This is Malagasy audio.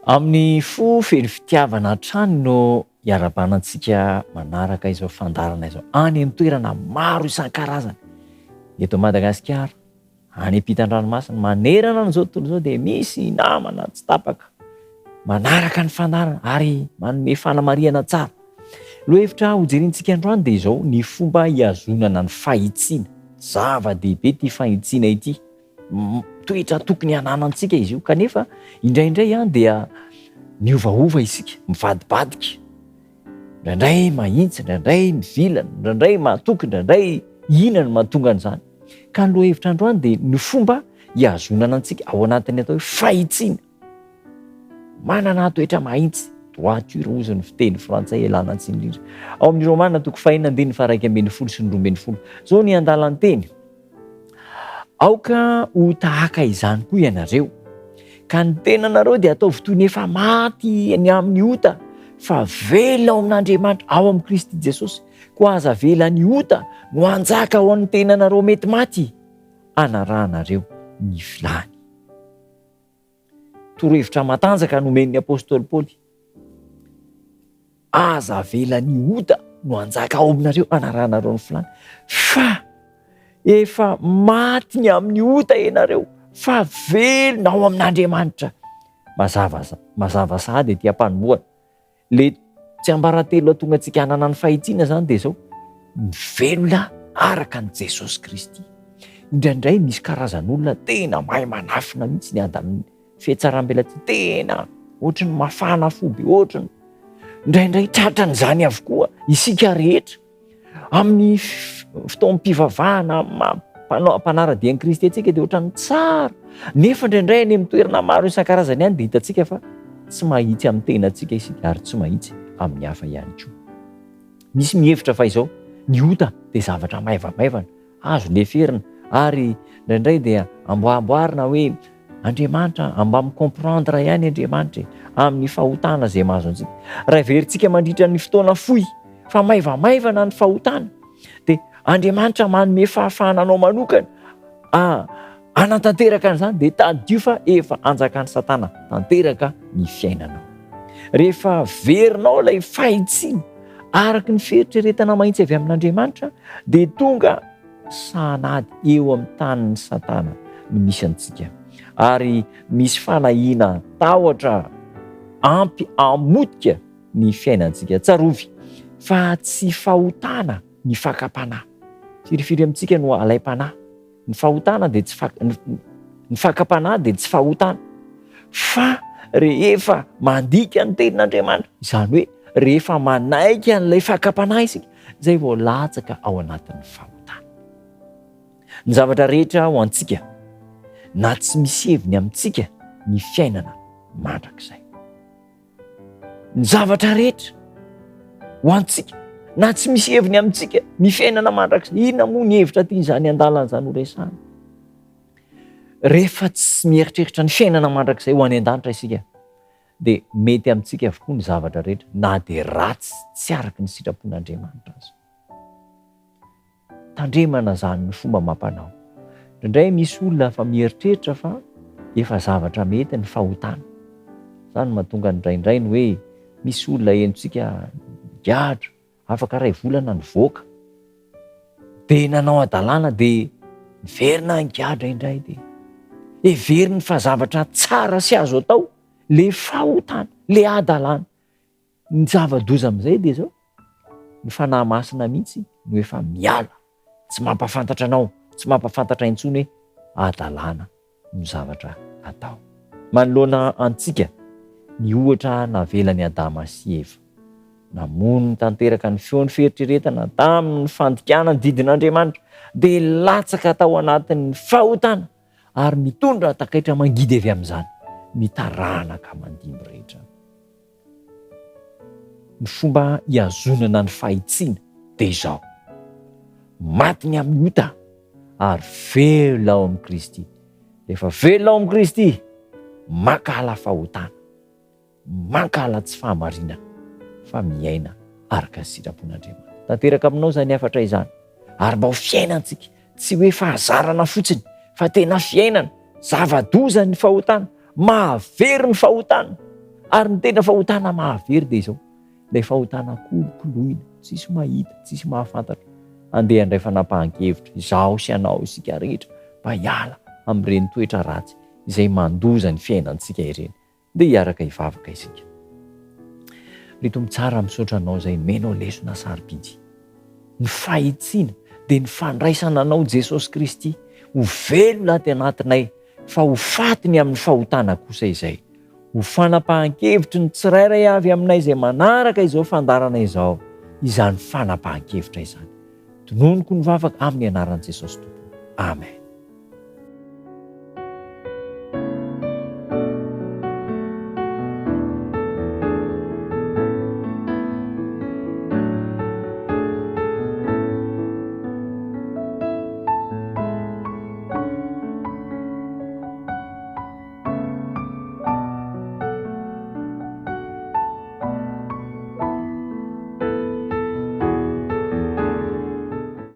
Amin'ny fofely fitiavana hatrany no hiara-banantsika manaraka izao fandarana izao any amin'ny toerana maro isan-karazany eto Madagasikara, any ampitan-dranomasina manerana an'izao tontolo izao dia misy namana tsy tapaka manaraka ny fandarana ary manome fanamariana tsara. Lohahevitra hojerentsika androany dia izao ny fomba hiazonana ny fahitsiana. Zava-dehibe ity fahitsiana ity. Toetra tokony hananantsika izy io kanefa indraindray dia miovaova isika, mivadibadika. Indraindray mahitsy, indraindray mivilana, indraindray mahatoky, indraindray inona no mahatonga an'izany. Ka ny lohahevitra androany dia ny fomba hiazonana antsika ao anatin'ny atao hoe fahitsiana. Manana toetra mahitsy, droiture hozy ny fiteny frantsay ialana tsiny indrindra. Ao amin'ny Romana toko 4:1-2 sy 12. Zao ny andalan'ny teny. Aoka ho tahaka izany koa ianareo, ka ny tenanareo dia ataovy toy ny efa maty ny amin'ny ota, fa velona ao amin'Andriamanitra ao amin'ny Kristy Jesosy. Koa aza vela ny ota no hanjaka ao amin'ny tenanareo mety maty, anarahanareo ny vilany. Torohevitra matanjaka nomen'ny apôstôly Paoly. Aza vela ny ota no hanjaka ao aminareo, anarahanareo ny vilany. Fa efa maty ny amin'ny ota ianareo, fa velona ao amin'Andriamanitra. Mazava sahady etỳ am-panombohana. Le tsy ambaratelo atonga antsika hanana ny fahitsiana zany dia izao, velona araka ny Jesosy Kristy. Indraindray misy karazan'olona tena mahay manafina mihitsy ny adan'ny fihetsaram-belatsy, tena ohatrany mafana fo be, ohatrany indraindray tratran'izany avokoa isika rehetra amin'ny fotoam-pivavahana mpanara-dian'i Kristy antsika dia ohatrany tsara, nefa indraindray any amin'ny toerana maro isan-karazany ihany dia hitantsika fa tsy mahitsy amin'ny tenantsika isika ary tsy mahitsy amin'ny hafa ihany koa. Misy mihevitra fa izao ny ota dia zavatra maivamaivana, azo leferina ary indraindray dia amboamboarina hoe Andriamanitra mba micomprendre ihany Andriamanitra amin'ny fahotana izay mahazo antsika. Raha verintsika mandritra ny fotoana fohy fa maivamaivana ny fahotana dia Andriamanitra manome fahafahana anao manokana anatanteraka an'izany dia tadio fa efa anjakan'ny Satana tanteraka ny fiainanao. Rehefa verinao ilay fahitsiana araka ny fieritreretana mahitsy avy amin'Andriamanitra dia tonga sanady eo amin'ny tanin'ny Satana no misy antsika, ary misy fanahiana tahotra ampy amotika ny fiainantsika. Tsarovy fa tsy fahotana ny fakapanahy. Firifiry amintsika no alaim-panahy. Ny fahotana dia tsy ny fakapanahy dia tsy fahotana, fa rehefa mandika ny tenin'Andriamanitra, izany hoe rehefa manaika an'ilay fakapanahy isika, izay vao latsaka ao anatin'ny fahotana. Ny zavatra rehetra ho antsika na tsy misy heviny amintsika ny fiainana mandrakizay. Ny zavatra rehetra ho antsika na tsy misy heviny amintsika ny fiainana mandrakizay. Inona moa ny hevitra ty izany andalan'izany ho resahana? Rehefa tsy mieritreritra ny fiainana mandrakizay ho any an-danitra isika dia mety amintsika avokoa ny zavatra rehetra, na dia ratsy tsy araka ny sitrapon'Andriamanitra azy. Tandremana zany ny fomba mampanao. Indraindray misy olona fa mieritreritra fa efa zavatra mety ny fahotana. Zany mahatonga indraindray ny hoe misy olona henontsika gadra, afaka ray volana ny voaka, dia nanao adalàna dia verina ny gadra indray dia everiny fa zavatra tsara sy azo atao, le fahotana, le adalàna. Ny zava-doza amin'izay dia zao ny fanahy masina mihitsy no efa miala, tsy mampafantatra anao, tsy mampafantatra intsony hoe adalàna no zavatra atao. Manoloana antsika ny ohatra navelan'ny Adama sy Eva, namono tanteraka ny feon'ny fieritreretana tamin'ny fandikana ny didin'Andriamanitra, dia latsaka tao anatin'ny fahotana ary mitondra takaitra mangidy avy amin'izany, mitaranaka mandimby rehetra. Ny fomba hiazonana ny fahitsiana dia izao: maty ny amin'ny ota ary velona ao amin'ny Kristy. Rehefa velona ao amin'ny Kristy, mankala fahotana, mankala tsy fahamarinana, fa miaina araka ny sitrapon'Andriamanitra. Tanteraka aminao zany afatra izany, ary mba ho fiainantsika tsy hoe fahazarana fotsiny fa tena fiainana, zava-doza ny fahotana, mahavery ny fahotana, Ary ny tena fahotana mahavery dia izao, ilay fahotana kolokoloina, tsisy mahita, tsisy mahafantatra. Andeha indray fanapahan-kevitra, izaho sy anao isika rehetra mba hiala amin'ireny toetra ratsy izay mandoza ny fiainantsika ireny, dia hiaraka hivavaka isika. Ry Tompo tsara, misaotra anao izay menao lesona sarobidy. Ny fahitsiana dia ny fandraisana anao Jesosy Kristy ho velona aty anatinay, fa ho fatiny amin'ny fahotana kosa izay. Ho fanapahan-kevitry ny tsirairay avy aminay izay manaraka izao fandarana izao, izany fanapahan-kevitra izany. Tononoko ny vavaka amin'ny anaran'i Jesosy Tompo. Amen.